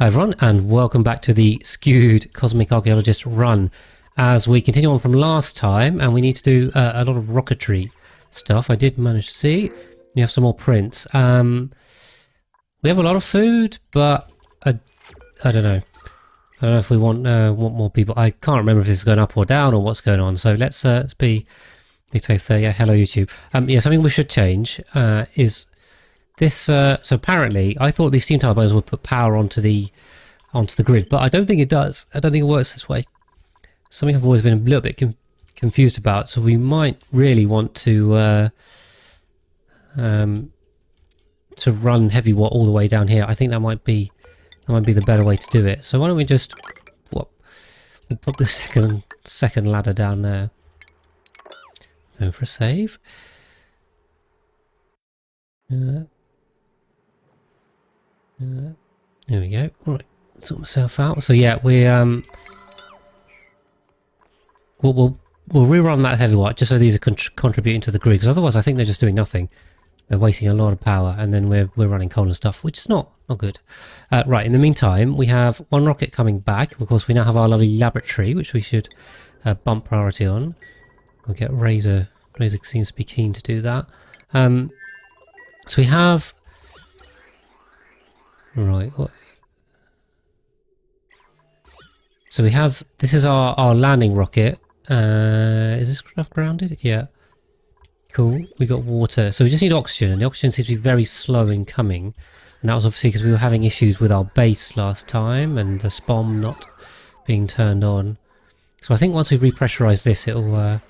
Hi everyone, and welcome back to the Skewed Cosmic Archaeologist run as we continue on from last time, and we need to do a lot of rocketry stuff. I did manage to see. We have some more prints. We have a lot of food, but I don't know. I don't know if we want more people. I can't remember if this is going up or down or what's going on. So let's be safe there. Yeah, hello YouTube. Yeah, something we should change is this. So apparently, I thought these steam turbines would put power onto the grid, but I don't think it does. I don't think it works this way. Something I've always been a little bit confused about. So we might really want to run heavy watt all the way down here. I think that might be the better way to do it. So why don't we just we'll put the second ladder down there. Go for a save. There we go. All right, sort myself out. So yeah, we'll rerun that heavy watt just so these are contributing to the grid. Because otherwise, I think they're just doing nothing. They're wasting a lot of power, and then we're running coal and stuff, which is not good. Right. In the meantime, we have one rocket coming back. Of course, we now have our lovely laboratory, which we should bump priority on. We'll get Razor. Razor seems to be keen to do that. So we have. Right. So we have. This is our landing rocket. Is this craft grounded? Yeah. Cool. We got water. So we just need oxygen, and the oxygen seems to be very slow in coming. And that was obviously because we were having issues with our base last time, and the SPOM not being turned on. So I think once we repressurize this, it'll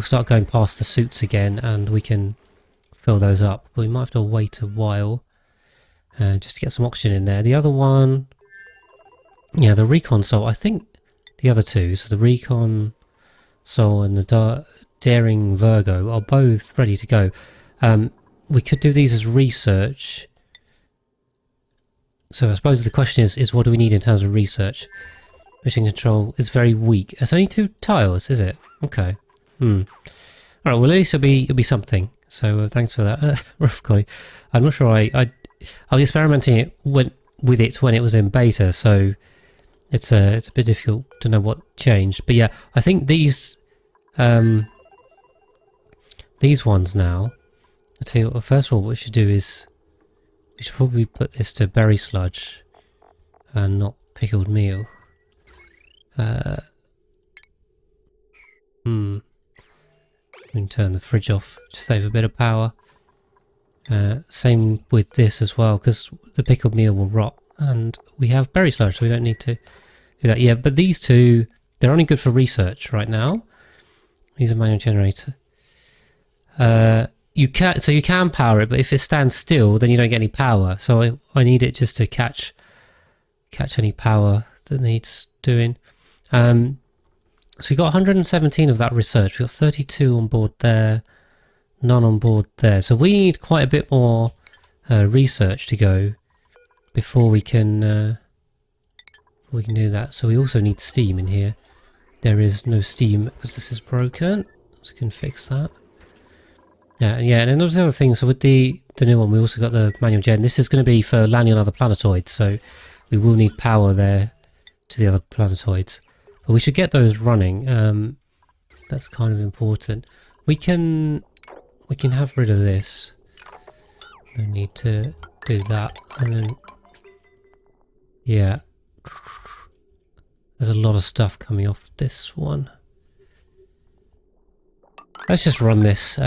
start going past the suits again, and we can fill those up. But we might have to wait a while. Just to get some oxygen in there. The other one, yeah, the recon soul. I think the other two, so the recon soul and the daring Virgo, are both ready to go. We could do these as research. So I suppose the question is what do we need in terms of research? Mission control is very weak. It's only 2 tiles, is it? Okay. All right. Well, at least it'll be something. So thanks for that, Rufkoi. I'm not sure. I was experimenting with it when it was in beta, so it's a bit difficult to know what changed. But yeah, I think these ones now. I tell you what. First of all, what we should do is we should probably put this to berry sludge and not pickled meal. We can turn the fridge off to save a bit of power. Same with this as well, because the pickled meal will rot, and we have berry sludge, so we don't need to do that. Yeah, but these two, they're only good for research right now. Use a manual generator. You can power it, but if it stands still, then you don't get any power. So I need it just to catch any power that needs doing. So we got 117 of that research. We got 32 on board there. None on board there. So we need quite a bit more research to go before we can do that. So we also need steam in here. There is no steam because this is broken. So we can fix that. Yeah, and then there's the other thing. So with the new one, we also got the manual gen. This is going to be for landing on other planetoids. So we will need power there to the other planetoids. But we should get those running. That's kind of important. We can have rid of this. No need to do that. And then, yeah, there's a lot of stuff coming off this one. Let's just run this.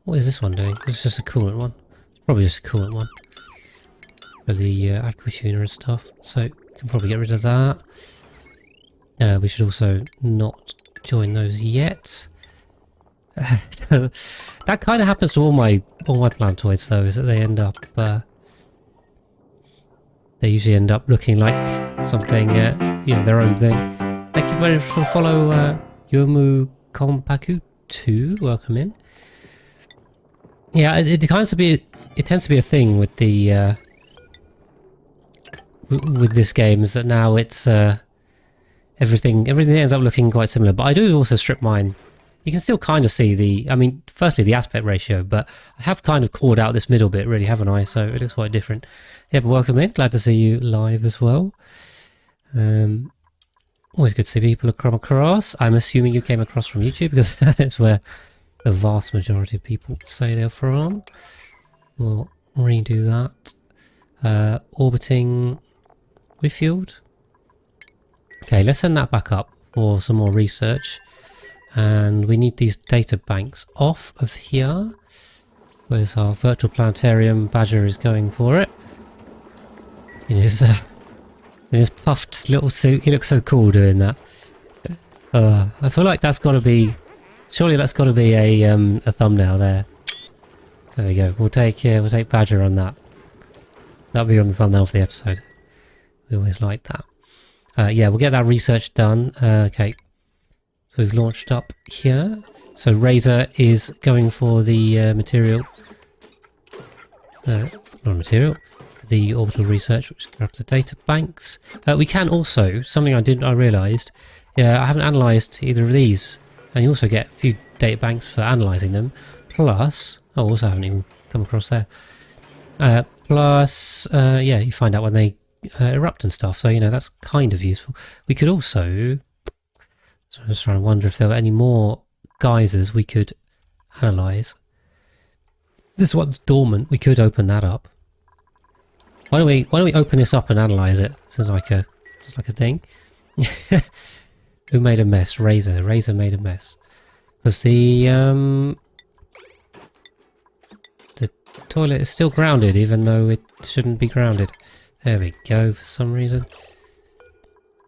What is this one doing? It's just a coolant one. It's probably just a coolant one for the aqua tuner and stuff. So we can probably get rid of that. We should also not join those yet. That kind of happens to all my planetoids, though, is that they end up they usually end up looking like something, their own thing. Thank you very much for the follow, Yomu Kompaku 2. Welcome in. Yeah, it tends to be a thing with the with this game, is that now it's everything ends up looking quite similar. But I do also strip mine You can still kind of see the, I mean, firstly the aspect ratio, but I have kind of called out this middle bit really, haven't I? So it looks quite different. Yeah, but welcome in. Glad to see you live as well. Always good to see people come across. I'm assuming you came across from YouTube because that's where the vast majority of people say they're from. We'll redo that. Orbiting Whitfield. Okay, let's send that back up for some more research. And we need these data banks off of here. Where's our virtual planetarium? Badger is going for it. In his puffed little suit. He looks so cool doing that. I feel like that's got to be... Surely that's got to be a thumbnail there. There we go. We'll take Badger on that. That'll be on the thumbnail for the episode. We always like that. Yeah, we'll get that research done. Okay. So we've launched up here. So Razor is going for the material. Not material. For the orbital research, which is grab the data banks. We can also, something I realised, I haven't analysed either of these. And you also get a few data banks for analysing them. Plus, oh, also haven't even come across there. Plus, yeah, you find out when they erupt and stuff. So, you know, that's kind of useful. We could also... So I'm just trying to wonder if there were any more geysers we could analyse. This one's dormant. We could open that up. Why don't we open this up and analyse it? Sounds like a thing. Who made a mess? Razor. Razor made a mess. Because the toilet is still grounded, even though it shouldn't be grounded. There we go. For some reason.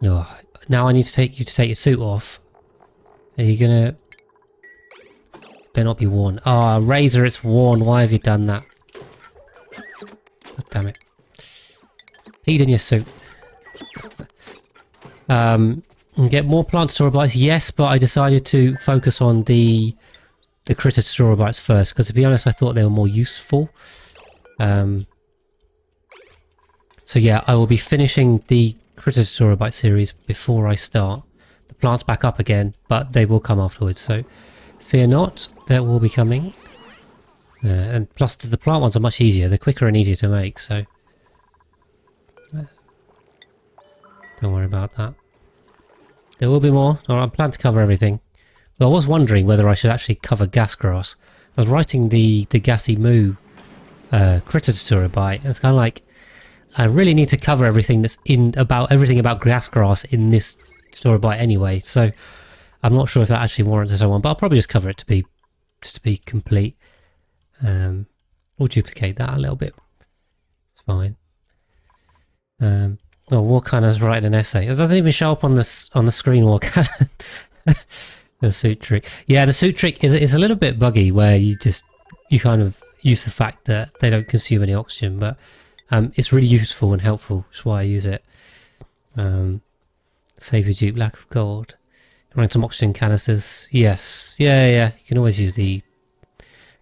Oh, now I need to take you to take your suit off. Are you gonna? Better not be worn. Ah, Razor, it's worn. Why have you done that? God damn it. Feed in your suit. And get more plant Torobites, yes, but I decided to focus on the critter Torobites first, because to be honest, I thought they were more useful. So yeah, I will be finishing the critter Torobite series before I start. The plant's back up again, but they will come afterwards, so fear not, that will be coming. And plus the plant ones are much easier, they're quicker and easier to make, so don't worry about that. There will be more. I plan to cover everything. Well, I was wondering whether I should actually cover gas grass. I was writing the gassy moo critter Torobite, and it's kind of like I really need to cover everything that's everything about gas grass in this Torobite anyway, so I'm not sure if that actually warrants and so on, but I'll probably just cover it to be complete. We'll duplicate that a little bit. It's fine. Oh, Warcanner's writing an essay. It doesn't even show up on the screen, Warcanner. The suit trick. Yeah, the suit trick is a little bit buggy where you kind of use the fact that they don't consume any oxygen, but it's really useful and helpful, which is why I use it. Save your dupe, lack of gold. Run some oxygen canisters. Yes. Yeah. You can always use the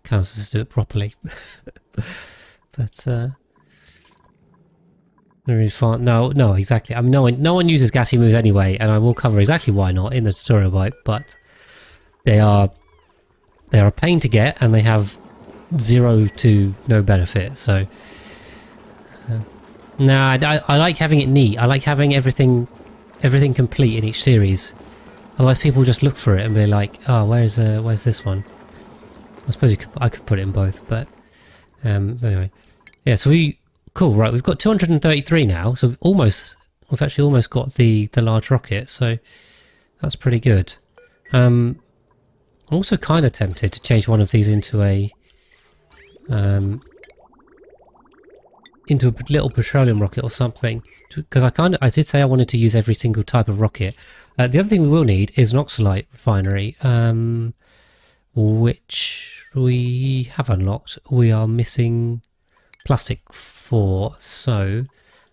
canisters to do it properly. But really fun. No, exactly. I mean, no one uses gassy moves anyway, and I will cover exactly why not in the tutorial bite, but they are a pain to get, and they have zero to no benefit, so I like having it neat. I like having everything complete in each series. Otherwise people just look for it and be like, oh, where's this one? I suppose I could put it in both, but anyway. Yeah, so cool, right, we've got 233 now, so we've actually almost got the large rocket, so that's pretty good. I'm also kind of tempted to change one of these into a little petroleum rocket or something, because I did say I wanted to use every single type of rocket. The other thing we will need is an oxalite refinery, which we have unlocked. We are missing plastic for, so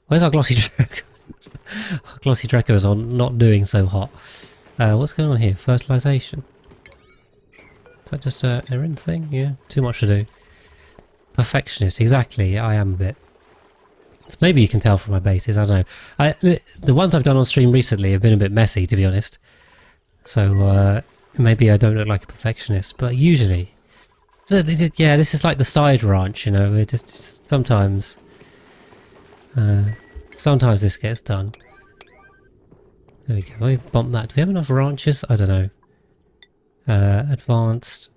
where's our glossy Draco? Our glossy Draco is not doing so hot. What's going on here? Fertilization. Is that just a errand thing? Yeah, too much to do. Perfectionist, exactly. I am a bit. So maybe you can tell from my bases, I don't know. The ones I've done on stream recently have been a bit messy, to be honest. So Maybe I don't look like a perfectionist, but usually. So, yeah, this is like the side ranch, you know, it just sometimes... sometimes this gets done. There we go, I bump that. Do we have enough ranches? I don't know. Advanced.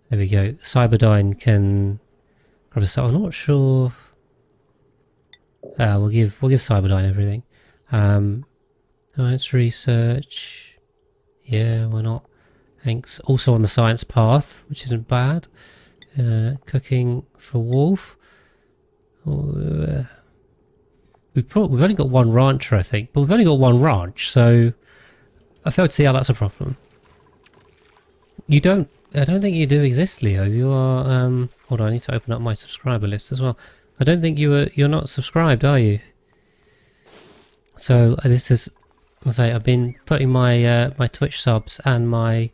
There we go. Cyberdyne can grab us. I'm not sure. We'll give Cyberdyne everything. Science research. Yeah, why not? Thanks. Also on the science path, which isn't bad. Cooking for Wolf. We've only got one rancher, I think, but we've only got one ranch, so I fail to see how that's a problem. You don't. I don't think you do exist, Leo. You are. Hold on, I need to open up my subscriber list as well. I don't think you're not subscribed, are you? So this is. I'll say I've been putting my my Twitch subs and my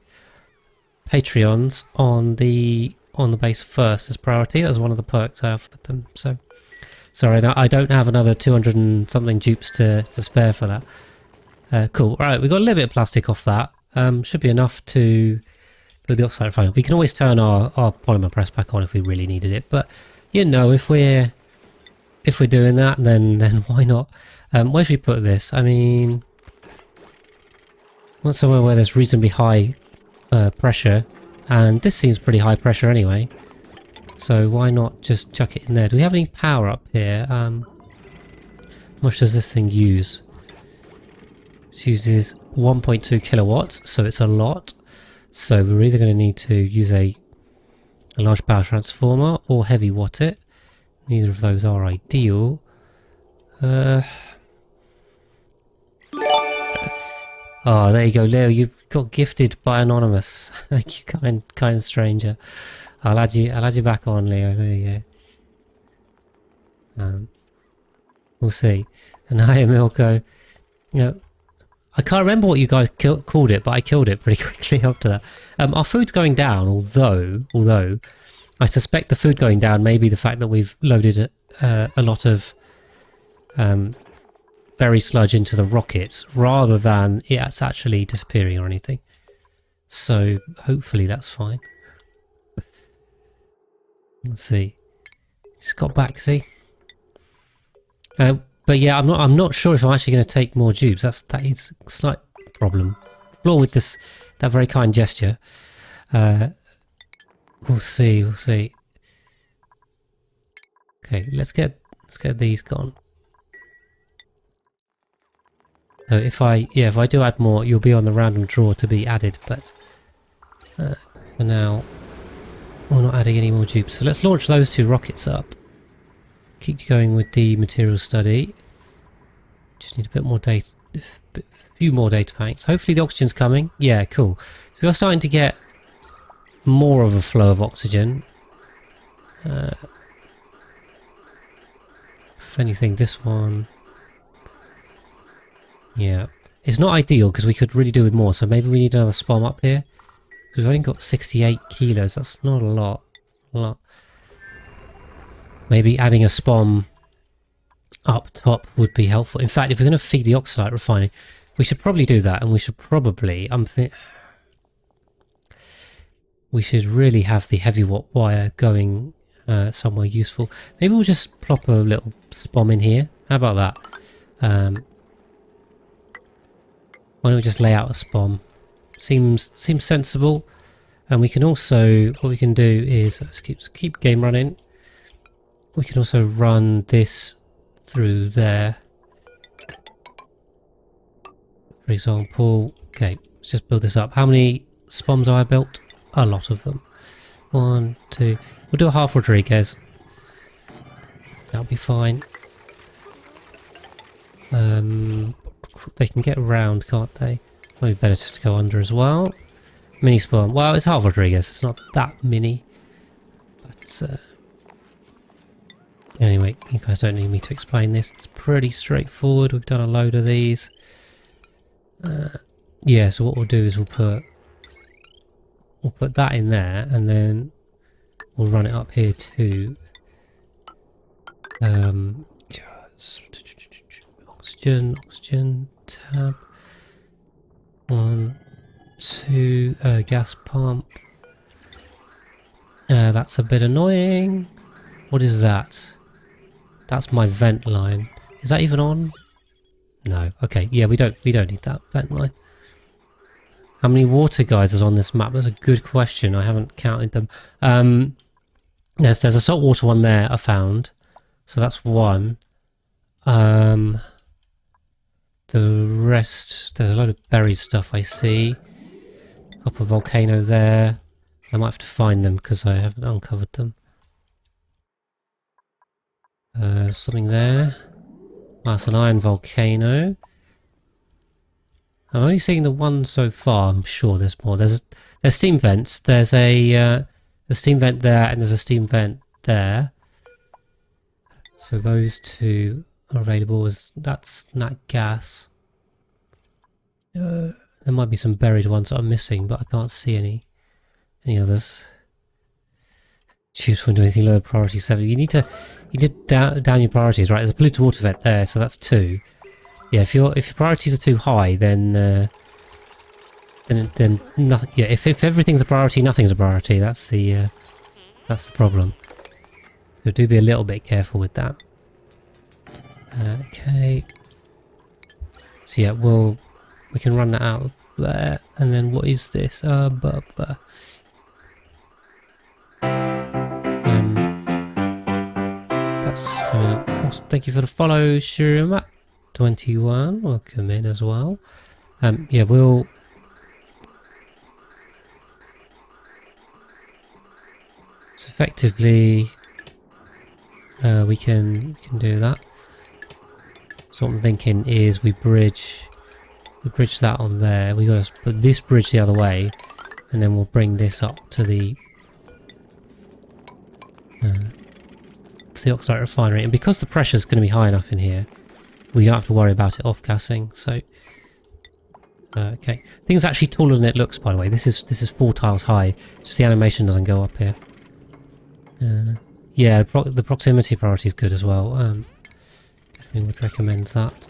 Patreons on the base first as priority. That was one of the perks I have with them. So sorry, I don't have another 200 and something dupes to spare for that. Cool. All right, we got a little bit of plastic off that. Should be enough to build the oxide refiner. We can always turn our polymer press back on if we really needed it. But you know, if we're doing that, then why not? Where should we put this? I mean, want somewhere where there's reasonably high pressure, and this seems pretty high pressure anyway. So why not just chuck it in there? Do we have any power up here? How much does this thing use? It uses 1.2 kilowatts, so it's a lot. So we're either going to need to use a large power transformer or heavy watt it. Neither of those are ideal. Oh, there you go, Leo. You got gifted by Anonymous. Thank you, kind stranger. I'll add you back on, Leo. There you go. We'll see. And hi, Milko. You know, I can't remember what you guys called it, but I killed it pretty quickly after that. Our food's going down, although I suspect the food going down may be the fact that we've loaded a lot of berry sludge into the rockets, rather than it's actually disappearing or anything. So hopefully that's fine. Let's see. Just got back, see? But yeah, I'm not sure if I'm actually going to take more dupes. That is a slight problem. Flaw with that very kind gesture. We'll see. Okay, let's get these gone. So if I do add more, you'll be on the random draw to be added. But for now, we're not adding any more dupes. So let's launch those two rockets up. Keep going with the material study. Just need a bit more data, a few more data banks. Hopefully the oxygen's coming. Yeah, cool. So we are starting to get more of a flow of oxygen. If anything, this one... Yeah. It's not ideal because we could really do with more. So maybe we need another spom up here. Because we've only got 68 kilos. That's not a lot. Maybe adding a spom up top would be helpful. In fact, if we're going to feed the oxalate refining, we should probably do that. And we should probably... we should really have the heavy watt wire going somewhere useful. Maybe we'll just plop a little spom in here. How about that? Why don't we just lay out a spom? Seems sensible. And we can also... What we can do is... Let's keep game running. We can also run this through there. For example, okay, let's just build this up. How many spoms have I built? A lot of them. 1, 2. We'll do a half Rodriguez. That'll be fine. They can get around, can't they? Maybe better just to go under as well. Mini spom. Well, it's half Rodriguez. It's not that mini. But... Anyway, you guys don't need me to explain this. It's pretty straightforward. We've done a load of these. Yeah, so what we'll do is we'll put that in there, and then we'll run it up here too. Oxygen, tab. 1, to a gas pump. That's a bit annoying. What is that? That's my vent line. Is that even on? No. Okay. Yeah, we don't need that vent line. How many water geysers on this map? That's a good question. I haven't counted them. There's a saltwater one there I found. So that's one. The rest, there's a load of buried stuff I see. Up a volcano there. I might have to find them because I haven't uncovered them. Something there. That's an iron volcano. I'm only seeing the one so far. I'm sure there's more. There's steam vents. There's a steam vent there and there's a steam vent there. So those two are available as that's nat gas. There might be some buried ones that I'm missing, but I can't see any others. Choose when do anything lower priority 7. You need down your priorities, right? There's a polluted water vent there, so that's 2. Yeah, if your priorities are too high, then nothing. Yeah, if everything's a priority, nothing's a priority. That's the problem. So do be a little bit careful with that. Okay. So yeah, we can run that out of there, and then what is this? That's coming up. Oh, thank you for the follow, Shurima21. Welcome in as well. Yeah, we'll. So effectively, we can do that. So what I'm thinking is we bridge that on there. We got to put this bridge the other way, and then we'll bring this up to the oxide refinery. And because the pressure's going to be high enough in here, we don't have to worry about it off-gassing. So, okay, thing's actually taller than it looks. By the way, this is 4 tiles high. Just the animation doesn't go up here. Yeah, the proximity priority is good as well. Definitely would recommend that.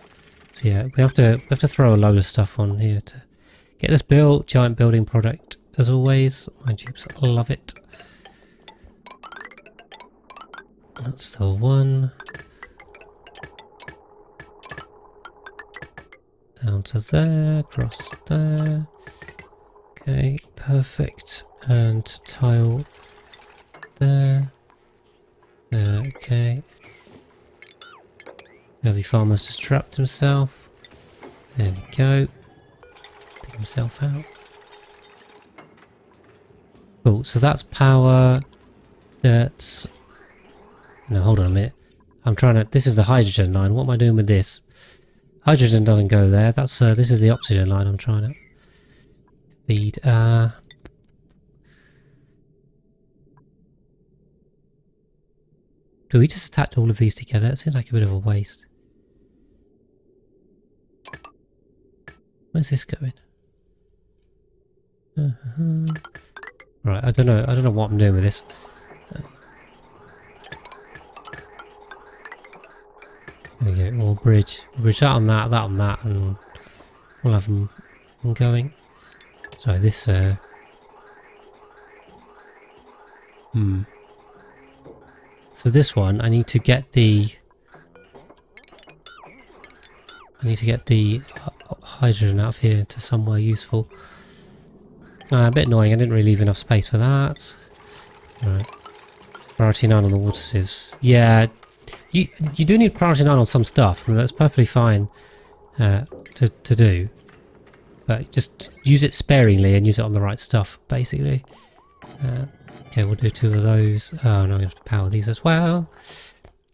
So yeah, we have to throw a load of stuff on here to get this built. Giant building product as always. My dupes love it. That's the one. Down to there, across there. Okay, perfect. And tile there. There, okay. Heavy farmer's just trapped himself. There we go. Dig himself out. Cool, so that's power. That's... No, hold on a minute. I'm trying to... This is the hydrogen line. What am I doing with this? Hydrogen doesn't go there. That's this is the oxygen line I'm trying to feed. Do we just attach all of these together? It seems like a bit of a waste. Where's this going? Right, I don't know what I'm doing with this. There we go. We'll bridge that on that on that, and we'll have them going. Sorry, this. So this one, I need to get the hydrogen out of here to somewhere useful. A bit annoying. I didn't really leave enough space for that. Right. Priority 9 on the water sieves. Yeah. You do need priority 9 on some stuff, and that's perfectly fine to do. But just use it sparingly and use it on the right stuff, basically. Okay, we'll do 2 of those. Oh, no, I'm going to have to power these as well.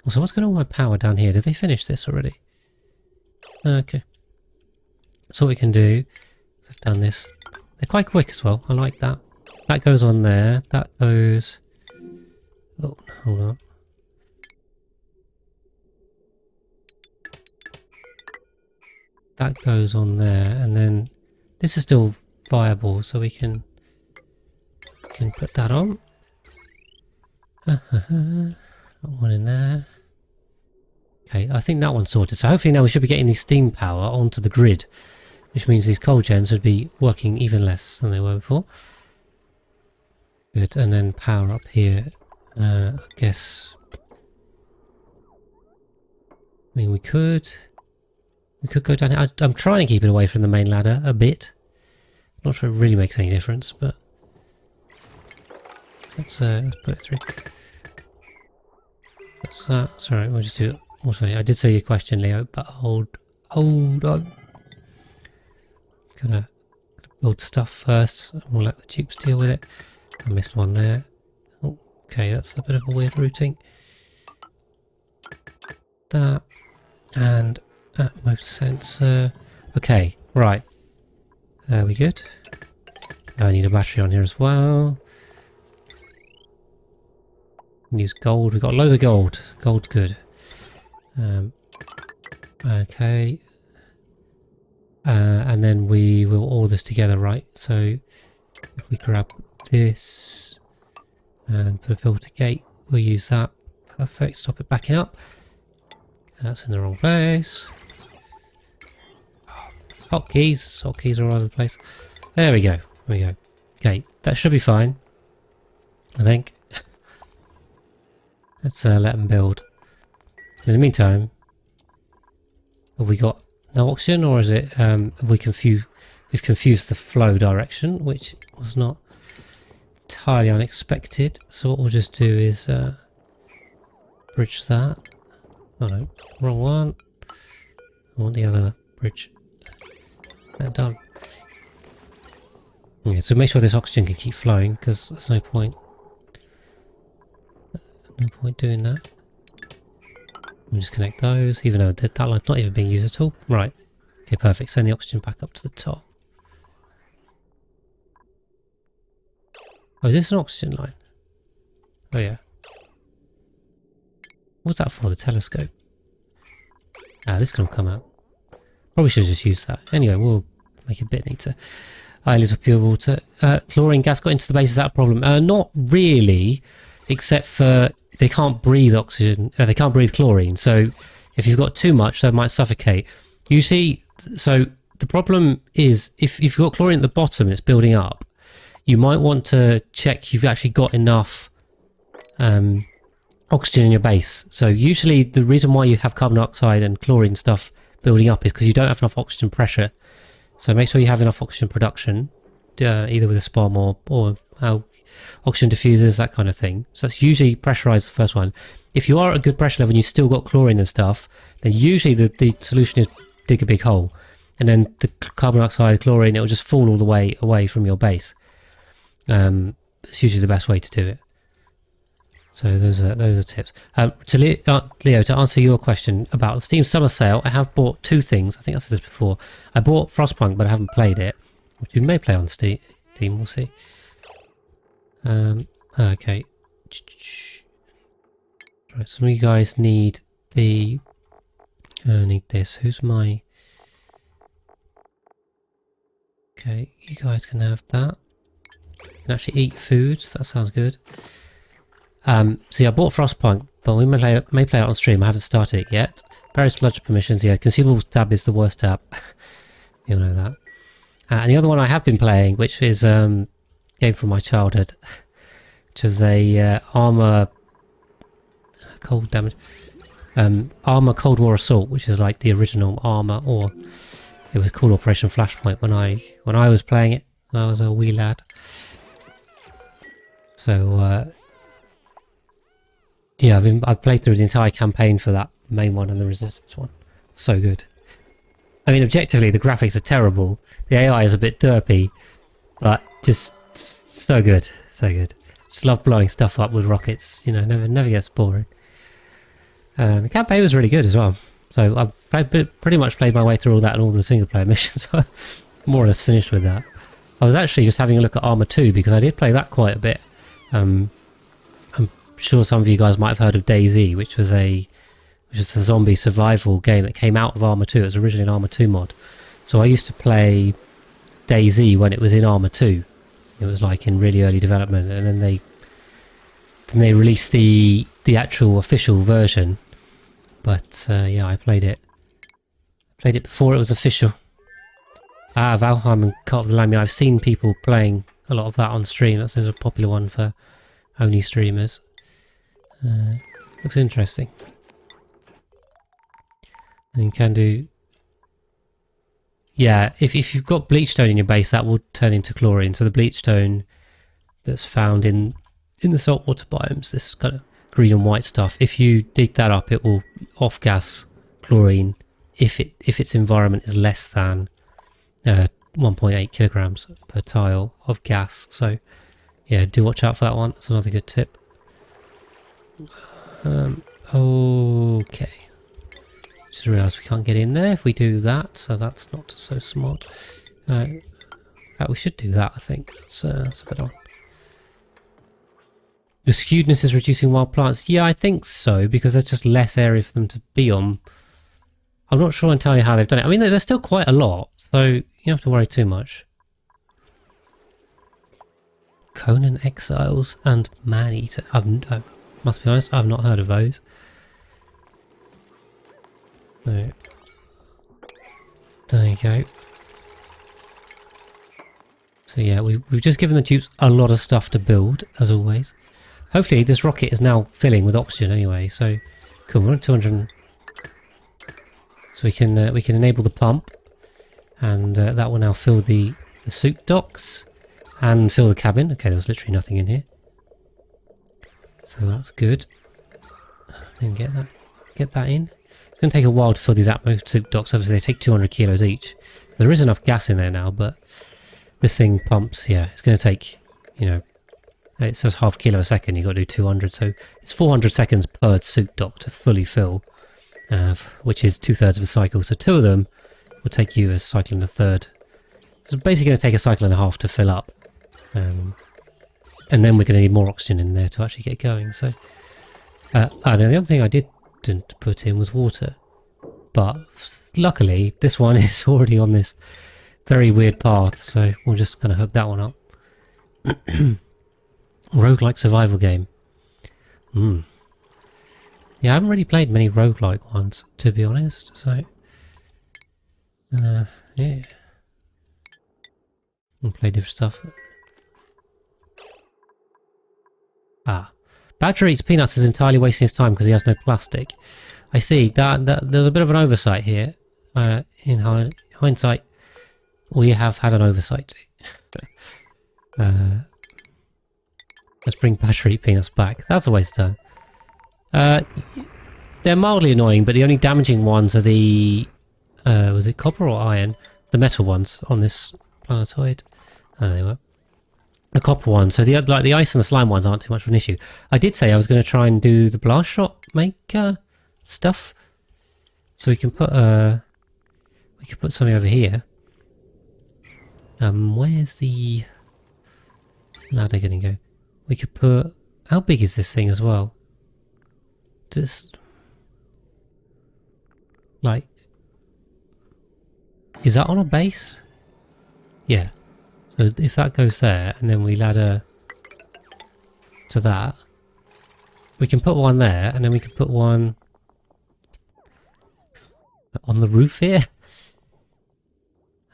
Also, what's going on with my power down here? Did they finish this already? Okay. So what we can do is I've done this. They're quite quick as well. I like that. That goes on there. That goes... Oh, hold on. That goes on there, and then this is still viable, so we can put that on. Got one in there. Okay, I think that one's sorted. So hopefully now we should be getting the steam power onto the grid which means these coal gens would be working even less than they were before. Good, and then power up here. I guess. I mean, we could go down here. I'm trying to keep it away from the main ladder a bit. Not sure it really makes any difference, but let's put it through. What's that? Sorry, we'll just do it. Also, I did say your question, Leo, but hold on. Gotta build stuff first, and we'll let the tubes deal with it. I missed one there. Oh, okay, that's a bit of a weird routing. That and Atmos sensor. Okay, right. There we good. I need a battery on here as well. Use gold. We've got loads of gold. Gold's good. Okay. And then we will all this together, right? So if we grab this and put a filter gate, we'll use that. Perfect. Stop it backing up. That's in the wrong place. Hotkeys. Hotkeys are all over the place. There we go. There we go. Okay, that should be fine. I think. Let's let them build. In the meantime, have we got no oxygen, or is it we've confused the flow direction, which was not entirely unexpected. So what we'll just do is bridge that. Oh no, wrong one. I want the other bridge. That done. Okay, so make sure this oxygen can keep flowing, because there's no point. No point doing that. We'll just connect those, even though that line's not even being used at all. Right. Okay, perfect. Send the oxygen back up to the top. Oh, is this an oxygen line? Oh yeah. What's that for? The telescope? Ah, this can all come out. Probably should have just used that. Anyway, we'll make it a bit neater. A little pure water. Chlorine gas got into the base. Is that a problem? Not really, except for they can't breathe oxygen. They can't breathe chlorine. So if you've got too much, they might suffocate. You see, so the problem is if you've got chlorine at the bottom and it's building up, you might want to check you've actually got enough oxygen in your base. So usually the reason why you have carbon dioxide and chlorine stuff building up is because you don't have enough oxygen pressure. So make sure you have enough oxygen production, either with a SPOM or oxygen diffusers, that kind of thing. So that's usually pressurized, the first one. If you are at a good pressure level and you still got chlorine and stuff, then usually the solution is dig a big hole. And then the carbon dioxide, chlorine, it will just fall all the way away from your base. It's usually the best way to do it. So those are tips. Leo, to answer your question about the Steam Summer Sale, I have bought two things. I think I said this before. I bought Frostpunk, but I haven't played it, which we may play on Steam. We'll see. Okay. Right, some of you guys need the. Need this. Who's my? Okay, you guys can have that. You can actually eat food. That sounds good. See, I bought Frostpunk, but we may play it on stream. I haven't started it yet. Various bludger permissions. Yeah, consumables tab is the worst tab. You'll know that. And the other one I have been playing, which is a game from my childhood, which is a armor cold damage, armor Cold War Assault, which is like the original armor, or it was called Operation Flashpoint when I was playing it. When I was a wee lad. So. Yeah, I've played through the entire campaign for that main one and the Resistance one. So good. I mean, objectively, the graphics are terrible. The AI is a bit derpy, but just so good, so good. Just love blowing stuff up with rockets. You know, never gets boring. The campaign was really good as well. So I pretty much played my way through all that and all the single player missions. So more or less finished with that. I was actually just having a look at Arma 2 because I did play that quite a bit. I'm sure some of you guys might have heard of DayZ, which was a zombie survival game that came out of Arma 2. It was originally an Arma 2 mod. So I used to play DayZ when it was in Arma 2. It was like in really early development, and then they released the actual official version. But yeah, I played it before it was official. Ah, Valheim and Cult of the Lamb. I've seen people playing a lot of that on stream. That's a popular one for only streamers. Looks interesting. And you can do... Yeah, if you've got bleachstone in your base, that will turn into chlorine. So the bleachstone that's found in the saltwater biomes, this kind of green and white stuff, if you dig that up, it will off-gas chlorine if its environment is less than 1.8 kilograms per tile of gas. So yeah, do watch out for that one. That's another good tip. Okay. Just realised we can't get in there if we do that, so that's not so smart. In fact, we should do that, I think. That's a bit on. The skewedness is reducing wild plants. Yeah, I think so, because there's just less area for them to be on. I'm not sure entirely how they've done it. I mean, there's still quite a lot, so you don't have to worry too much. Conan Exiles and Man-Eater. I must be honest, I've not heard of those. No. There you go. So yeah, we've just given the dupes a lot of stuff to build, as always. Hopefully this rocket is now filling with oxygen anyway, so cool, we're at 200. So we can enable the pump, and that will now fill the soup docks and fill the cabin. Okay, there was literally nothing in here. So that's good. And get that in. It's going to take a while to fill these Atmo soup docks. Obviously, they take 200 kilos each. There is enough gas in there now, but this thing pumps. Yeah, it's going to take, you know, it says half kilo a second. You've got to do 200, so it's 400 seconds per soup dock to fully fill, which is 2/3 of a cycle. So 2 of them will take you a cycle and a third. It's basically going to take a cycle and a half to fill up, and then we're going to need more oxygen in there to actually get going. So, then the other thing I didn't put in was water, but luckily this one is already on this very weird path, so we'll just kind of hook that one up. Roguelike survival game. Yeah, I haven't really played many roguelike ones, to be honest, so yeah. We'll play different stuff. Badger eats peanuts is entirely wasting his time because he has no plastic. I see. That there's a bit of an oversight here. In hindsight, we have had an oversight. Let's bring Badger eat peanuts back. That's a waste of time. They're mildly annoying, but the only damaging ones are the was it copper or iron? The metal ones on this planetoid. Oh, there they were. The copper ones. So the ice and the slime ones aren't too much of an issue. I did say I was going to try and do the blast shot maker stuff. So we can put something over here. Where's the ladder going to go? We could put... How big is this thing as well? Just... like... Is that on a base? Yeah. So if that goes there, and then we ladder to that, we can put one there, and then we can put one on the roof here.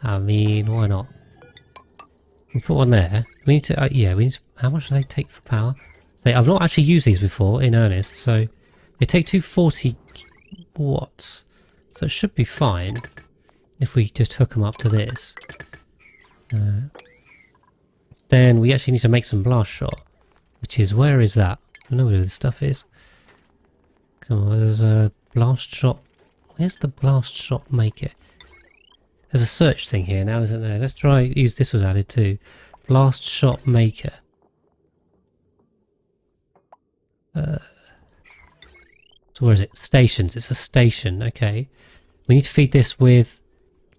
I mean, why not? We put one there. We need to, yeah, we need to, how much do they take for power? So I've not actually used these before in earnest, so they take 240 watts. So it should be fine if we just hook them up to this. Then we actually need to make some blast shot, which is, where is that? I don't know where this stuff is. Come on, there's a blast shot. Where's the blast shot maker? There's a search thing here now, isn't there? Let's try use this was added too. Blast shot maker. So where is it? Stations. It's a station. Okay. We need to feed this with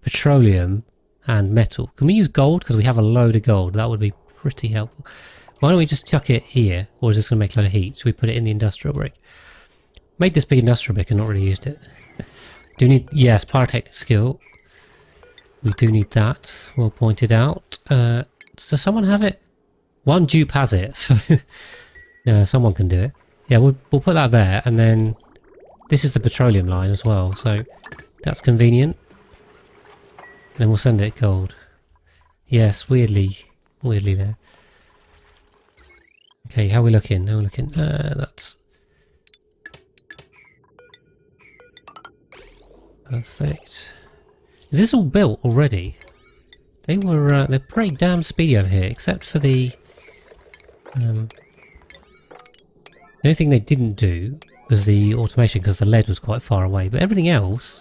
petroleum and metal. Can we use gold? Because we have a load of gold. That would be pretty helpful. Why don't we just chuck it here? Or is this going to make a lot of heat? So we put it in the industrial brick. Made this big industrial brick and not really used it. Do we need... Yes, pyrotechnic skill. We do need that. Well pointed out. Does someone have it? One dupe has it, so someone can do it. Yeah, we'll put that there, and then this is the petroleum line as well, so that's convenient. then we'll send it gold. Yes, weirdly there. Okay, how are we looking? How are we looking? That's perfect. Is this all built already? They're pretty damn speedy over here, except for the only thing they didn't do was the automation because the lead was quite far away. But everything else,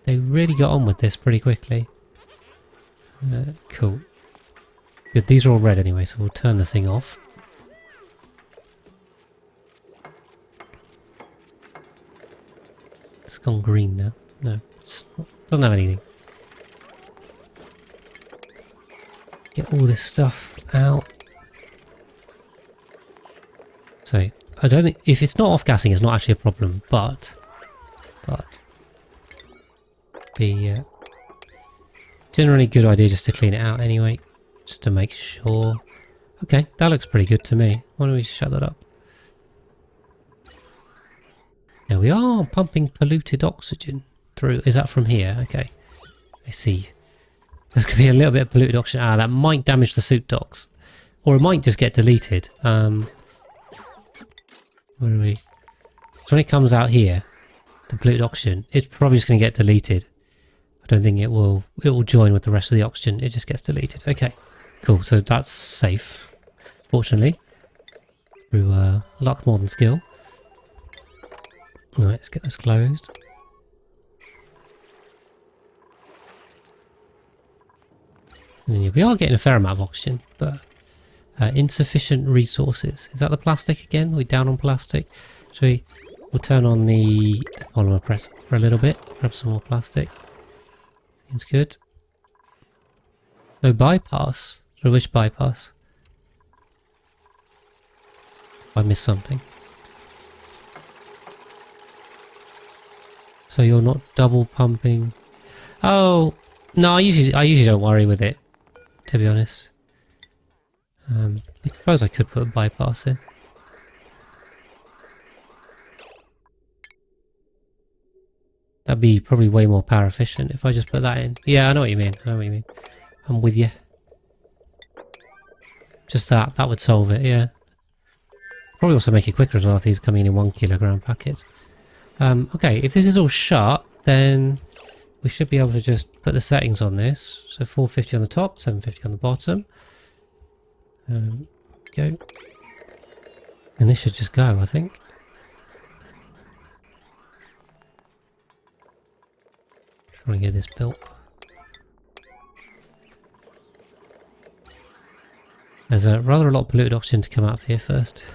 they really got on with this pretty quickly. Cool. Good, these are all red anyway, so we'll turn the thing off. It's gone green now. No, doesn't have anything. Get all this stuff out. So, I don't think... If it's not off-gassing, it's not actually a problem, but... generally a good idea just to clean it out anyway, just to make sure. Okay, that looks pretty good to me. Why don't we shut that up? Now we are pumping polluted oxygen through. Is that from here? Okay, I see. There's going to be a little bit of polluted oxygen. Ah, that might damage the suit docks. Or it might just get deleted. Where are we? So when it comes out here, the polluted oxygen, it's probably just going to get deleted. I don't think it will join with the rest of the oxygen. It just gets deleted. Okay, cool. So that's safe, fortunately. Through luck more than skill. Alright, let's get this closed. And then we are getting a fair amount of oxygen, but insufficient resources. Is that the plastic again? Are we down on plastic? We'll turn on the polymer press for a little bit. Grab some more plastic. Seems good. No bypass. So which bypass? I missed something. So you're not double pumping. Oh no! I usually don't worry with it, to be honest. I suppose I could put a bypass in. That'd be probably way more power efficient if I just put that in. Yeah, I know what you mean. I'm with you. Just that would solve it. Yeah. Probably also make it quicker as well if these are coming in 1 kilogram packets. Okay, if this is all shut, then we should be able to just put the settings on this. So 450 on the top, 750 on the bottom. Go. And this should just go, I think. Trying to get this built. There's rather a lot of polluted oxygen to come out of here first.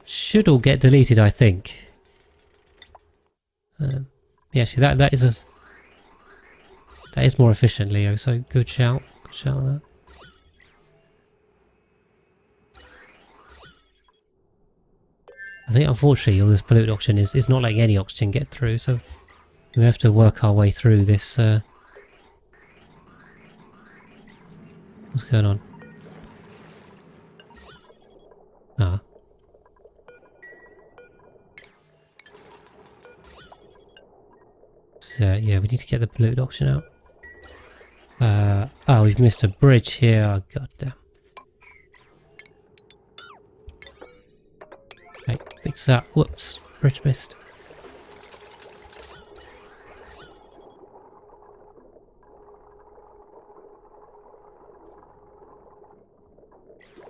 Should all get deleted, I think. Yeah, actually, that is more efficient, Leo. So good shout. Good shout on that. I think unfortunately all this polluted oxygen is not letting any oxygen get through, so we have to work our way through this. What's going on? Ah. So yeah, we need to get the polluted oxygen out. Oh, we've missed a bridge here. Oh, goddamn. Okay, fix that. Whoops, bridge missed.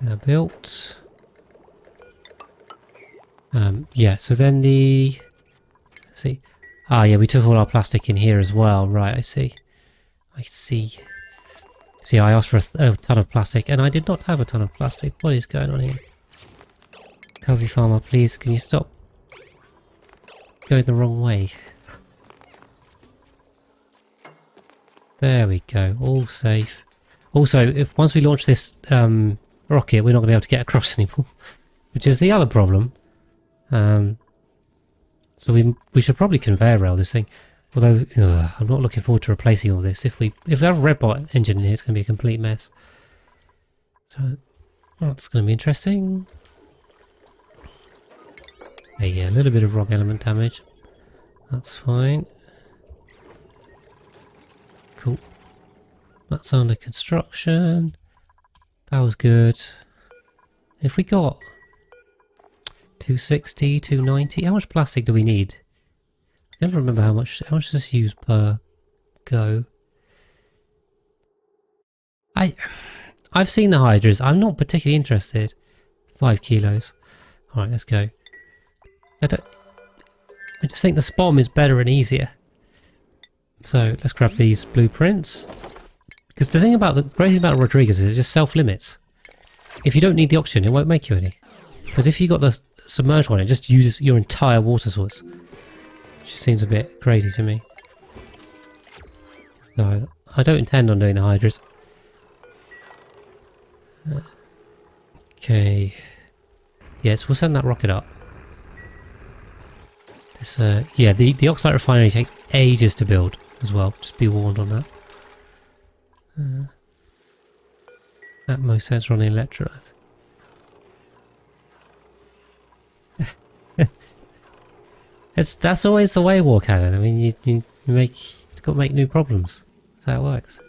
Now built. Yeah, so then let's see. Ah, yeah, we took all our plastic in here as well. Right, I see. See, I asked for a ton of plastic, and I did not have a ton of plastic. What is going on here? Coffee farmer, please, can you stop going the wrong way? There we go, all safe. Also, once we launch this rocket, we're not going to be able to get across anymore, which is the other problem. So we should probably conveyor rail this thing. Although I'm not looking forward to replacing all this. If we have a red bot engine in here, it's going to be a complete mess. So that's going to be interesting. Yeah, a little bit of rock element damage. That's fine. That's under construction. Power's good. If we got 260, 290, how much plastic do we need? I never remember how much does this use per go. I've seen the hydras. I'm not particularly interested. 5 kilos. Alright, let's go. I just think the SPOM is better and easier. So let's grab these blueprints. Because the great thing about Rodriguez is it just self-limits. If you don't need the oxygen, it won't make you any. Because if you got the submerged one, it just uses your entire water source. Which seems a bit crazy to me. No, I don't intend on doing the hydras. Okay. Yes, we'll send that rocket up. This, yeah, the oxide refinery takes ages to build as well. Just be warned on that. Atmo sensor on the electrolyte. That's always the way, War Cannon. I mean, you've got to make new problems. That's how it works.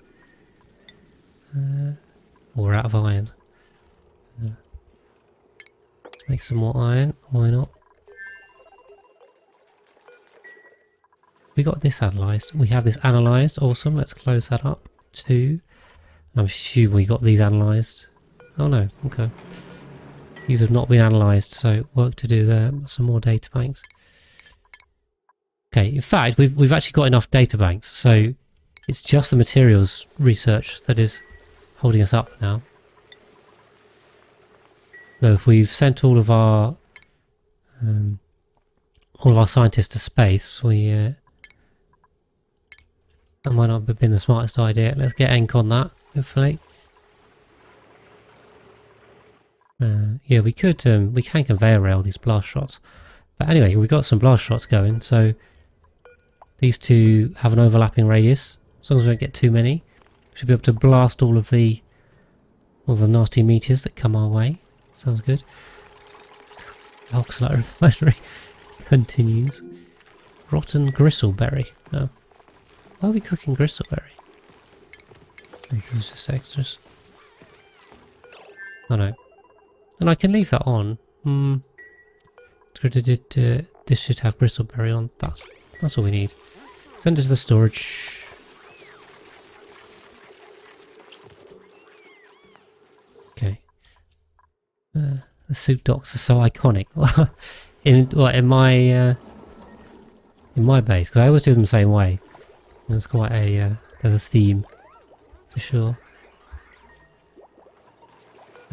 We're out of iron. Make some more iron. Why not? We got this analysed. We have this analysed. Awesome. Let's close that up. 2. I'm assuming we got these analysed. Oh no. Okay. These have not been analysed, so work to do there. Some more data banks. Okay. In fact, we've actually got enough data banks, so it's just the materials research that is holding us up now. So if we've sent all our scientists to space, that might not have been the smartest idea. Let's get Enk on that, hopefully. Yeah, we can conveyor rail these blast shots. But anyway, we've got some blast shots going, so these two have an overlapping radius. As long as we don't get too many, we should be able to blast all the nasty meteors that come our way. Sounds good. Oxalate refinery continues. Rotten gristleberry. Oh. Why are we cooking gristleberry? Maybe it was just extras. Oh no. And I can leave that on. This should have bristleberry on. That's all we need. Send it to the storage. Okay. The suit docks are so iconic. in my base, because I always do them the same way. There's quite a there's a theme for sure.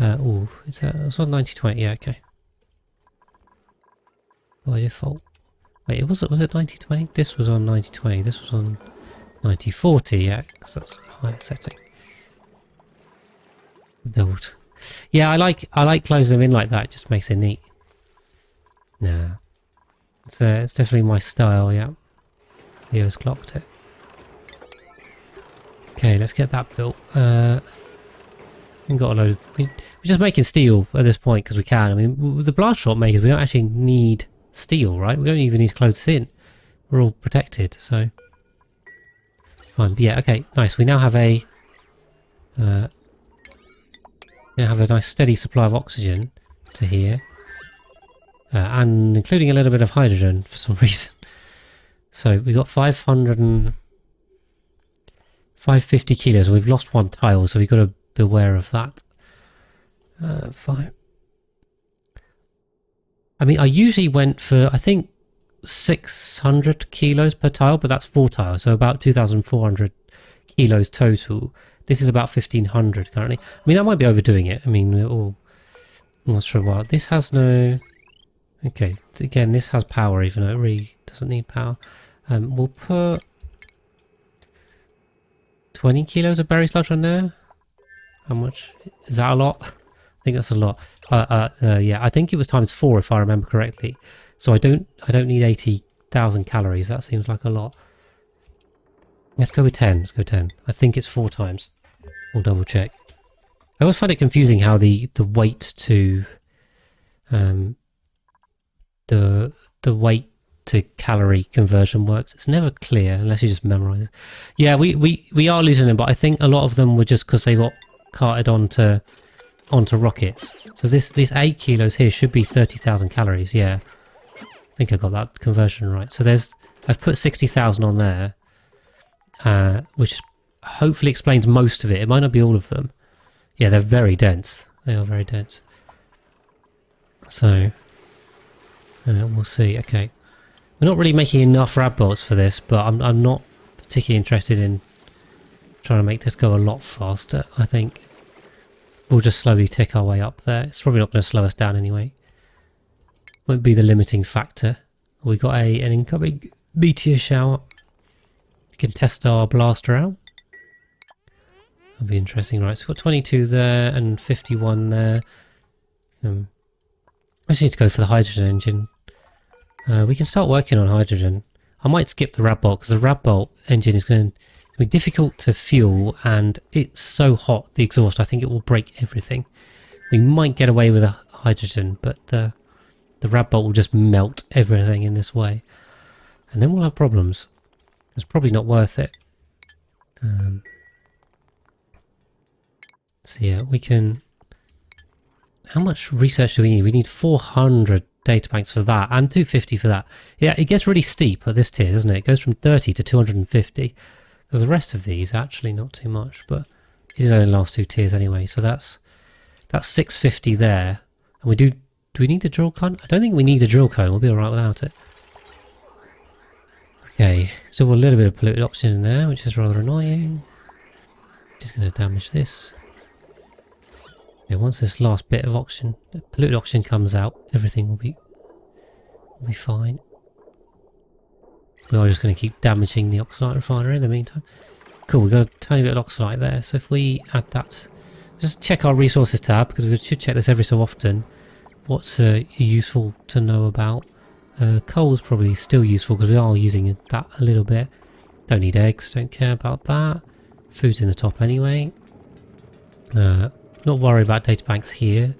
Oh, is that? It's on 9020. Yeah, okay. By default. Wait, was it 9020? This was on 9020. This was on 9040. Yeah, because that's a higher setting. Doubled. Yeah, I like closing them in like that. It just makes it neat. Nah, it's definitely my style. Yeah, Leo's clocked it. Okay, let's get that built. We've got a load. We're just making steel at this point because we can. I mean, with the blast shot makers, we don't actually need steel, right? We don't even need to close this in. We're all protected, so fine. But yeah, okay, nice. We now have a nice steady supply of oxygen to here, and including a little bit of hydrogen for some reason. So we got 550 kilos. We've lost one tile, so we've got to beware of that. Fine. I mean, I usually went for, I think, 600 kilos per tile, but that's 4 tiles, so about 2,400 kilos total. This is about 1,500 currently. I mean, I might be overdoing it. I mean, we're all almost for a while. This has no... Okay, again, this has power, even though it really doesn't need power. We'll put 20 kilos of berry sludge on there. How much? Is that a lot? I think that's a lot. Yeah, I think it was times 4 if I remember correctly. So I don't need 80,000 calories. That seems like a lot. Let's go with 10. Let's go 10. I think it's 4 times. We'll double check. I always find it confusing how the weight to to calorie conversion works. It's never clear unless you just memorize it. Yeah, we are losing them, but I think a lot of them were just because they got carted onto rockets. So these 8 kilos here should be 30,000 calories. Yeah, I think I got that conversion right. So I've put 60,000 on there, which hopefully explains most of it. It might not be all of them. Yeah, they're very dense. They are very dense. So we'll see. Okay, we're not really making enough rad bolts for this, but I'm not particularly interested in trying to make this go a lot faster. I think we'll just slowly tick our way up there. It's probably not going to slow us down anyway. Won't be the limiting factor. We got an incoming meteor shower. We can test our blaster out. That'll be interesting. Right, so we've got 22 there and 51 there. I just need to go for the hydrogen engine. We can start working on hydrogen. I might skip the rad bolt because the rad bolt engine is going to be difficult to fuel, and it's so hot, the exhaust, I think it will break everything. We might get away with a hydrogen, but the rad bolt will just melt everything in this way, and then we'll have problems. It's probably not worth it. So yeah, we can... How much research do we need? We need 400 data banks for that, and 250 for that. Yeah, it gets really steep at this tier, doesn't it? It goes from 30 to 250. Because the rest of these actually not too much, but it is only the last 2 tiers anyway. So that's 650 there. And do we need the drill cone? I don't think we need the drill cone. We'll be alright without it. Okay, so a little bit of polluted oxygen in there, which is rather annoying. Just going to damage this. Okay, once this last bit of oxygen, polluted oxygen comes out, everything will be fine. We are just going to keep damaging the oxalite refinery in the meantime. Cool, we've got a tiny bit of oxalite there. So if we add that, just check our resources tab, because we should check this every so often. What's useful to know about? Coal's probably still useful because we are using that a little bit. Don't need eggs, don't care about that. Food's in the top anyway. Not worried about data banks here.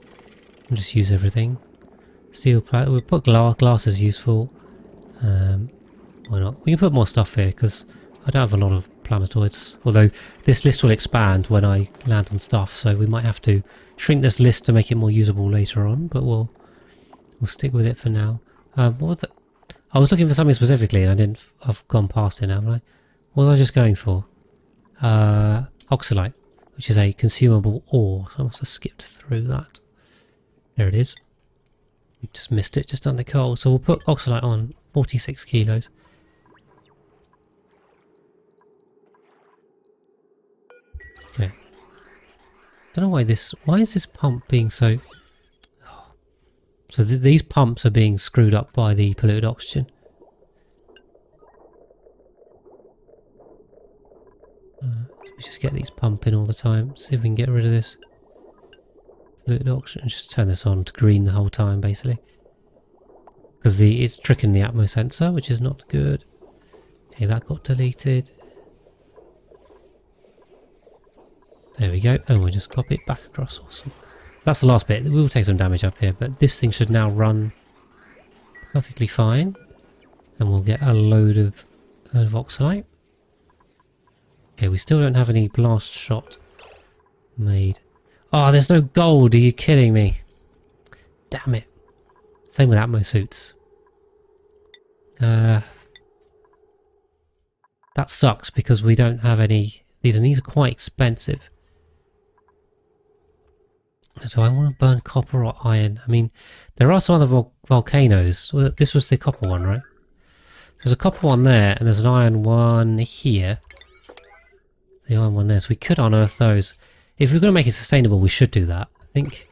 We'll just use everything. Steel plate, we'll put glass is useful. Why not? We can put more stuff here because I don't have a lot of planetoids. Although this list will expand when I land on stuff, so we might have to shrink this list to make it more usable later on. But we'll stick with it for now. What was it? I was looking for something specifically, and I've gone past it now, haven't I? What was I just going for? Oxalite, which is a consumable ore. So I must have skipped through that. There it is. Just missed it, just under coal. So we'll put oxalite on 46 kilos. Okay. Don't know why is this pump being so... So these pumps are being screwed up by the polluted oxygen. We just get these pumping all the time. See if we can get rid of this polluted oxygen. Just turn this on to green the whole time, basically. Because it's tricking the atmo sensor, which is not good. Okay, that got deleted. There we go. And we'll just copy it back across. Awesome. That's the last bit. We will take some damage up here, but this thing should now run perfectly fine. And we'll get a load of oxalite. Okay, we still don't have any blast shot made. Oh, there's no gold. Are you kidding me? Damn it. Same with atmo suits. That sucks because we don't have any... These are quite expensive. So I want to burn copper or iron. I mean, there are some other volcanoes. This was the copper one, right? There's a copper one there, and there's an iron one here. The iron one there. So we could unearth those. If we're going to make it sustainable, we should do that. I think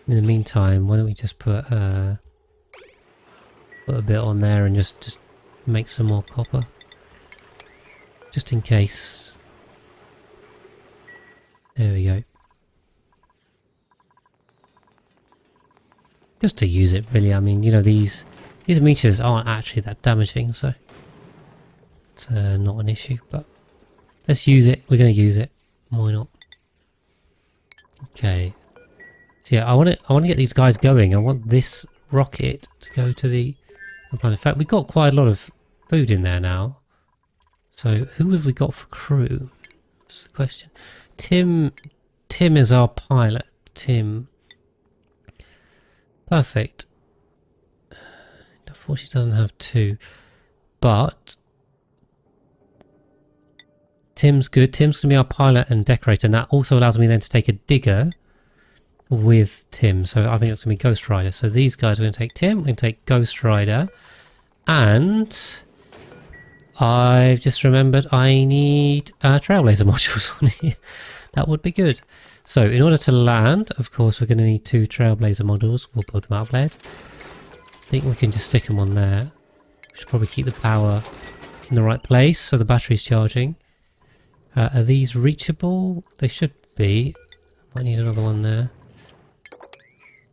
in the meantime, why don't we just put a bit on there and just make some more copper. Just in case. There we go. Just to use it, really. I mean, you know, these meters aren't actually that damaging, so it's not an issue. But let's use it. We're going to use it. Why not? Okay. So yeah, I want to get these guys going. I want this rocket to go to the In fact, we've got quite a lot of food in there now. So who have we got for crew? That's the question. Tim is our pilot. Tim. Perfect. Unfortunately, she doesn't have 2. But Tim's good. Tim's going to be our pilot and decorator. And that also allows me then to take a digger with Tim. So I think it's going to be Ghost Rider. So these guys are going to take Tim. We're going to take Ghost Rider. And I've just remembered I need Trailblazer modules on here. That would be good. So in order to land, of course, we're going to need 2 Trailblazer modules. We'll build them out of lead. I think we can just stick them on there. We should probably keep the power in the right place so the battery's charging. Are these reachable? They should be. Might need another one there.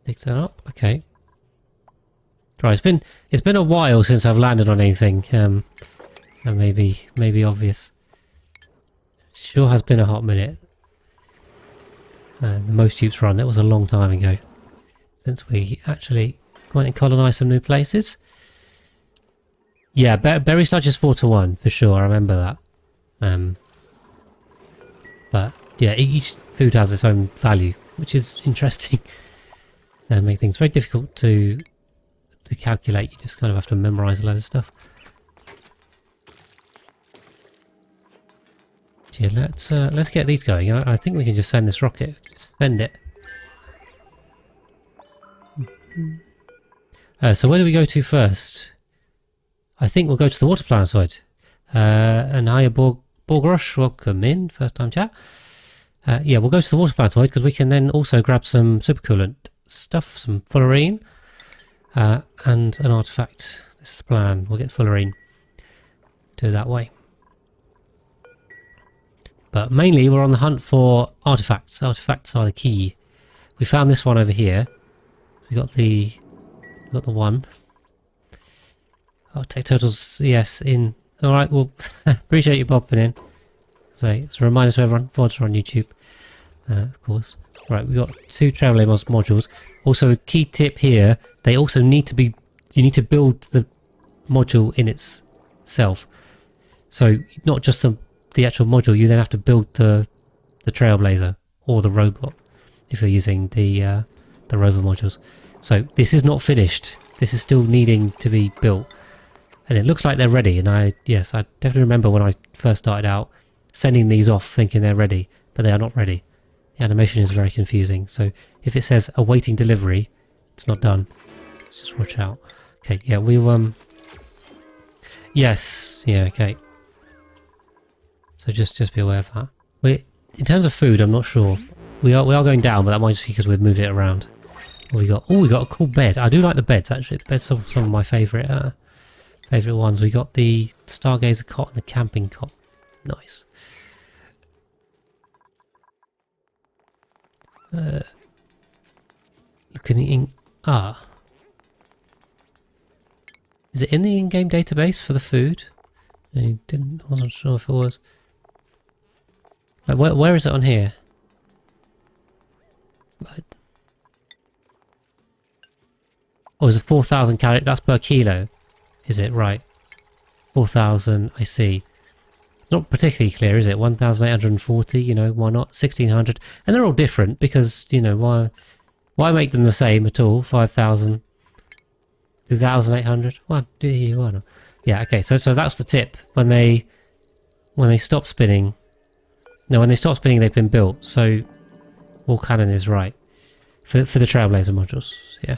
Pick that up. Okay. Right, it's been a while since I've landed on anything. And maybe obvious. Sure has been a hot minute. The most Tubes run, that was a long time ago. Since we actually went and colonised some new places. Yeah, berry starch is 4-1 for sure. I remember that. But yeah, each food has its own value, which is interesting. And make things very difficult to calculate. You just kind of have to memorise a load of stuff. Yeah, let's get these going. I think we can just send this rocket. Send it. So where do we go to first? I think we'll go to the water planetoid. And hiya Borgrosh, welcome in, first time chat. Yeah, we'll go to the water planetoid because we can then also grab some supercoolant stuff, some fullerene, and an artifact. This is the plan. We'll get fullerene. Do it that way. But mainly we're on the hunt for artifacts. Artifacts are the key. We found this one over here. We got the one. Take turtles, yes, in. Alright, well, appreciate you popping in. So it's a reminder to everyone, VODs are on YouTube, of course. Right, we've got 2 Trailblazer modules. Also, a key tip here, they also need to be, you need to build the module in itself. So, not just the actual module, you then have to build the Trailblazer or the robot if you're using the rover modules. So, this is not finished. This is still needing to be built. And it looks like they're ready, and I definitely remember when I first started out sending these off thinking they're ready, but they are not ready. The animation is very confusing, so if it says awaiting delivery, it's not done. Let's just watch out. Okay, yeah, yes, yeah, okay. So just be aware of that. In terms of food, I'm not sure. We are going down, but that might just be because we've moved it around. What we got? Oh, we got a cool bed. I do like the beds, actually. The beds are some of my favourite ones. We got the Stargazer cot and the camping cot. Nice. Looking in. Is it in the in-game database for the food? I wasn't sure if it was. Like, where is it on here? Right. Oh, is it 4,000 calories? That's per kilo. Is it? Right. 4,000, I see. It's not particularly clear, is it? 1,840, you know, why not? 1,600. And they're all different because, you know, why make them the same at all? 5,000, 2,800? Why not? Yeah, okay, so that's the tip. When they stop spinning... No, when they stop spinning, they've been built. So, all canon is right. For the Trailblazer modules, yeah.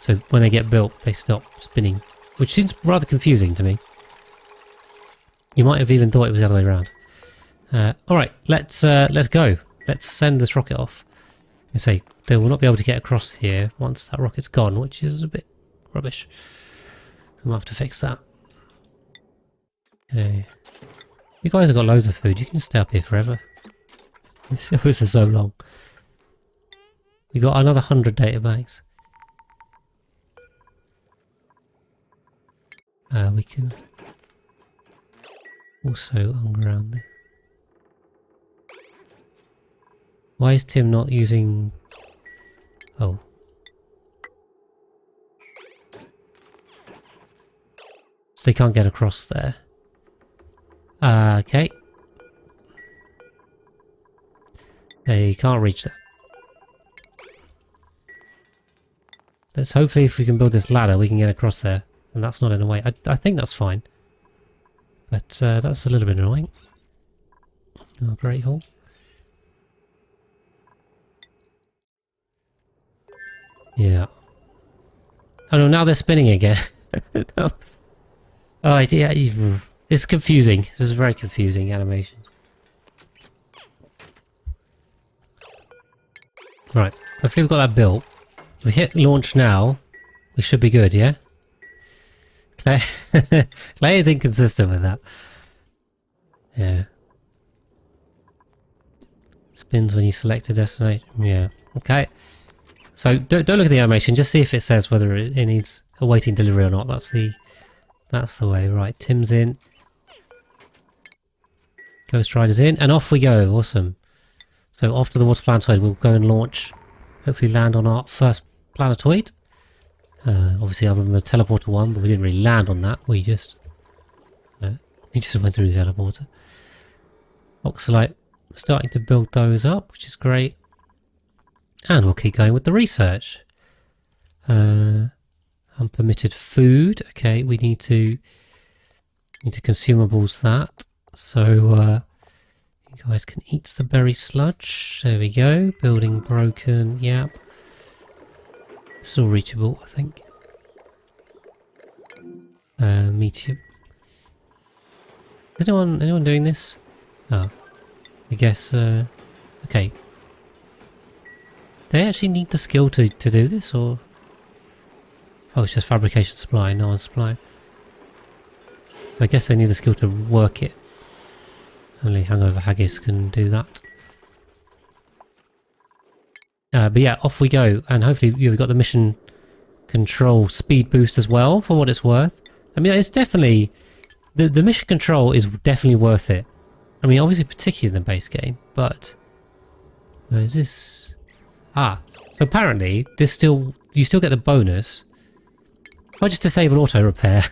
So, when they get built, they stop spinning. Which seems rather confusing to me. You might have even thought it was the other way around. Alright, let's go. Let's send this rocket off. You say, they will not be able to get across here once that rocket's gone, which is a bit rubbish. We'll have to fix that. Okay. You guys have got loads of food. You can just stay up here forever. It's for so long. We got another 100 data banks. We can also unground this. Why is Tim not using... Oh. So they can't get across there. Okay. They can't reach that. Let's hopefully if we can build this ladder we can get across there. And that's not in the way. I think that's fine. But that's a little bit annoying. Oh, Great Hall. Yeah. Oh no, now they're spinning again. No. Oh, yeah, it's confusing. This is very confusing animations. Right, hopefully we've got that built. If we hit launch now, we should be good, yeah? Clay is inconsistent with that. Yeah. Spins when you select a destination. Yeah, okay. So don't look at the animation, just see if it says whether it needs awaiting delivery or not. That's the way. Right, Tim's in. Ghost Rider's in, and off we go. Awesome. So after the water planetoid, we'll go and launch. Hopefully land on our first planetoid. Obviously other than the teleporter one, but we didn't really land on that. We just went through the teleporter. Oxalite, starting to build those up, which is great. And we'll keep going with the research. Unpermitted food. Okay, we need to consumables that. So you guys can eat the berry sludge. There we go. Building broken. Yep. It's all reachable, I think. Meteor. Is anyone doing this? Oh, I guess. Okay. Do they actually need the skill to do this, or? Oh, it's just fabrication supply, no one's supplying. I guess they need the skill to work it. Only Hangover Haggis can do that. But yeah, off we go, and hopefully you've got the mission control speed boost as well, for what it's worth. I mean, it's definitely... The mission control is definitely worth it. I mean, obviously particularly in the base game, but... Where is this? Ah, so apparently, you still get the bonus. If I just disable auto repair.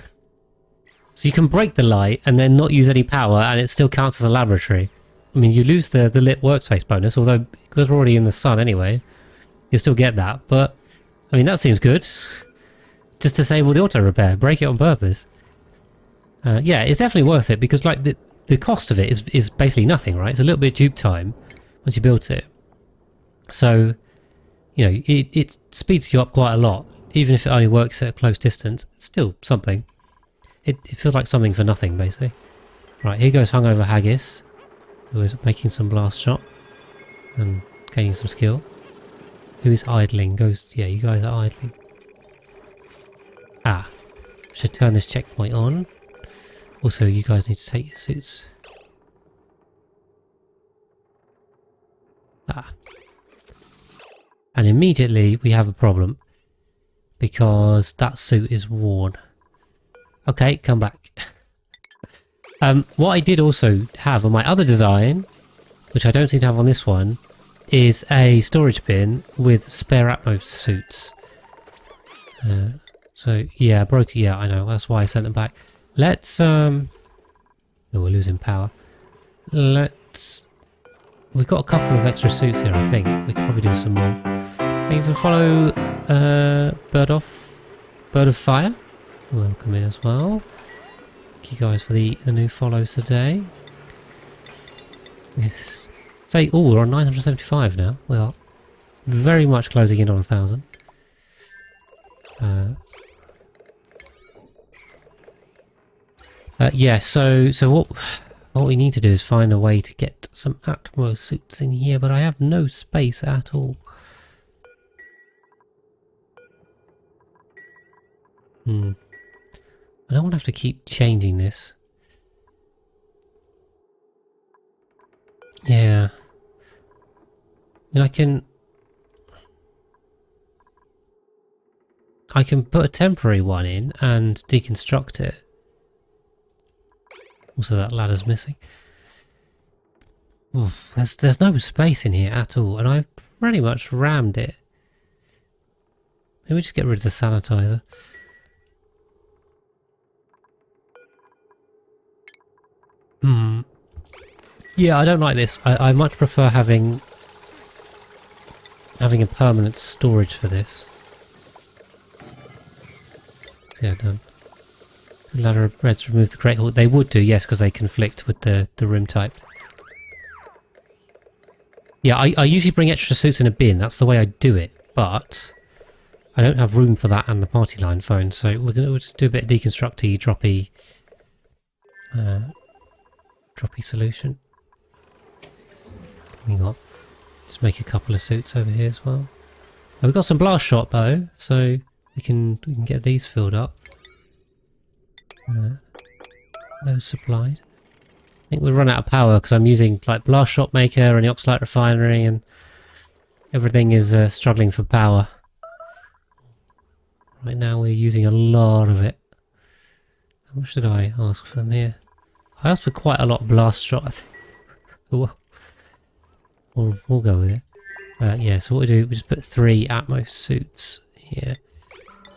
So you can break the light and then not use any power and it still counts as a laboratory. I mean, you lose the lit workspace bonus, although because we're already in the sun anyway, you'll still get that. But, I mean, that seems good. Just disable the auto repair, break it on purpose. Yeah, it's definitely worth it because like the cost of it is basically nothing, right? It's a little bit of dupe time once you built it. So, you know, it speeds you up quite a lot. Even if it only works at a close distance, it's still something. It feels like something for nothing, basically. Right, here goes Hungover Haggis, who is making some blast shot and gaining some skill. Who is idling? Yeah, you guys are idling. Ah, should turn this checkpoint on. Also, you guys need to take your suits. Ah. And immediately we have a problem. Because that suit is worn. Okay, come back. What I did also have on my other design, which I don't seem to have on this one, is a storage bin with spare Atmos suits. So yeah, broke. Yeah, I know. That's why I sent them back. Let's oh, we're losing power. We've got a couple of extra suits here. I think we could probably do some more. Thank you for follow, Bird of Fire. Welcome in as well. Thank you guys for the new follows today. Yes. Say, oh, we're on 975 now. We are very much closing in on 1,000. Yeah. So what we need to do is find a way to get some Atmos suits in here, but I have no space at all. I don't want to have to keep changing this. Yeah. I mean, I can put a temporary one in and deconstruct it. Also, that ladder's missing. Oof, there's no space in here at all, and I've pretty much rammed it. Maybe just get rid of the sanitizer. Yeah, I don't like this. I much prefer having a permanent storage for this. Yeah, done. The ladder of breads remove the great hall. They would do, yes, because they conflict with the room type. Yeah, I usually bring extra suits in a bin. That's the way I do it. But I don't have room for that and the party line phone, so we'll just do a bit of deconstructy, droppy solution. We got just make a couple of suits over here as well. We've got some blast shot though, so we can get these filled up. Those supplied. I think we'll run out of power because I'm using like blast shot maker and the oxalate refinery, and everything is struggling for power. Right now we're using a lot of it. How much did I ask for them here? I asked for quite a lot of blast shot, I think. We'll go with it. Yeah, so what we do, we just put 3 Atmos suits here.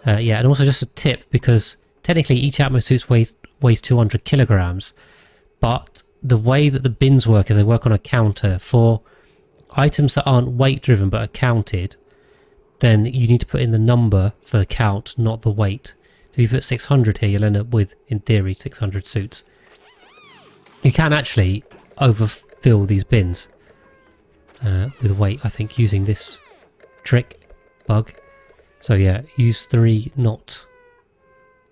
Yeah, and also just a tip, because technically each Atmos suit weighs 200 kilograms, but the way that the bins work is they work on a counter. For items that aren't weight driven but are counted, then you need to put in the number for the count, not the weight. So if you put 600 here, you'll end up with, in theory, 600 suits. You can actually overfill these bins with weight, I think, using this bug. So yeah, use 3, not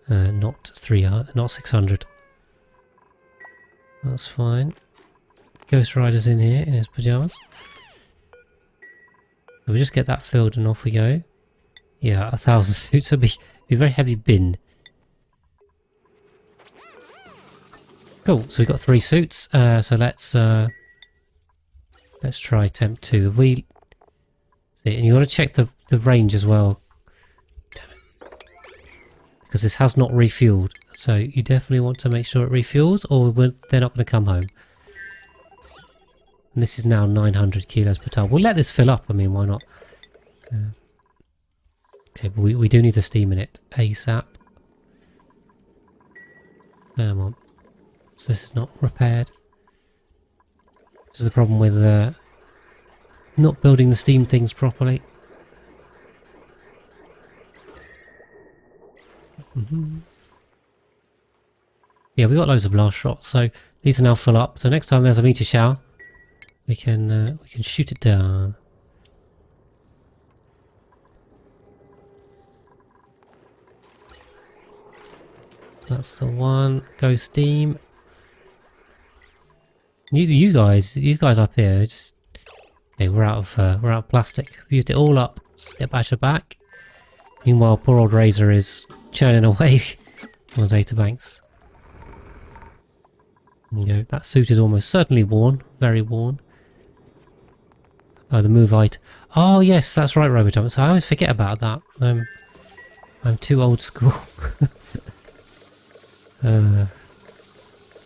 600. That's fine. Ghost Rider's in here in his pajamas. So we just get that filled and off we go. Yeah, 1,000 suits would be a very heavy bin. Cool. So we've got 3 suits. So let's try temp 2. Have we? And you got to check the range as well. Damn it. Because this has not refueled. So you definitely want to make sure it refuels, or they're not going to come home. And this is now 900 kilos per ton. We'll let this fill up. I mean, why not? Okay, but we do need the steam in it ASAP. Come on. So this is not repaired. This is the problem with not building the steam things properly. Yeah, we got loads of blast shots, so these are now full up. So next time there's a meteor shower, we can shoot it down. That's the one. Go steam. You guys up here, just okay. We're out of plastic. We've used it all up. Let's get battered back. Meanwhile, poor old Razor is churning away on the data banks. You know, that suit is almost certainly worn, very worn. Oh, the Movite. Oh yes, that's right, Robotop. So I always forget about that. I'm too old school.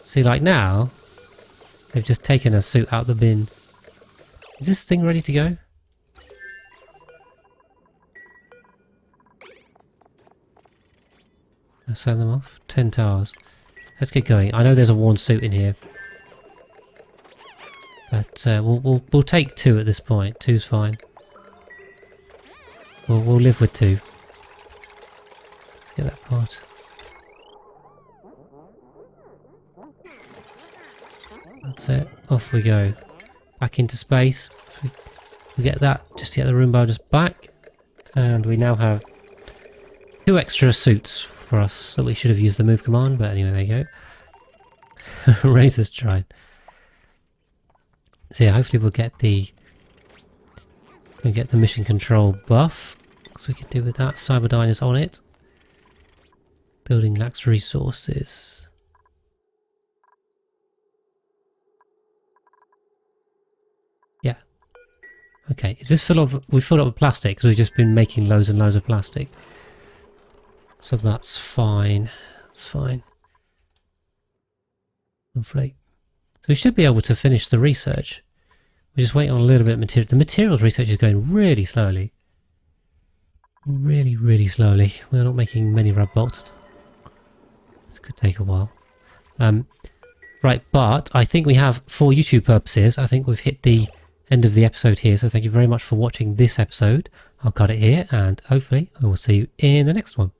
See, like now, they've just taken a suit out the bin. Is this thing ready to go? I'll send them off. 10 towers. Let's get going. I know there's a worn suit in here, but we'll take 2 at this point. 2's fine. We'll live with 2. Let's get that part. That's it. Off we go. Back into space. We get that just to get the room bonus back, and we now have 2 extra suits for us. So we should have used the move command, but anyway, there you go. Razor's tried. So yeah, hopefully we'll get the mission control buff. So we could do with that. Cyberdyne is on it. Building lacks resources. Yeah. Okay, is this full of? We filled up with plastic because we've just been making loads and loads of plastic. So that's fine. That's fine. Lovely. So we should be able to finish the research. We're just waiting on a little bit of material. The materials research is going really slowly. Really, really slowly. We're not making many rub bolts. This could take a while. Right, but I think we have, for YouTube purposes, I think we've hit the end of the episode here. So thank you very much for watching this episode. I'll cut it here and hopefully I will see you in the next one.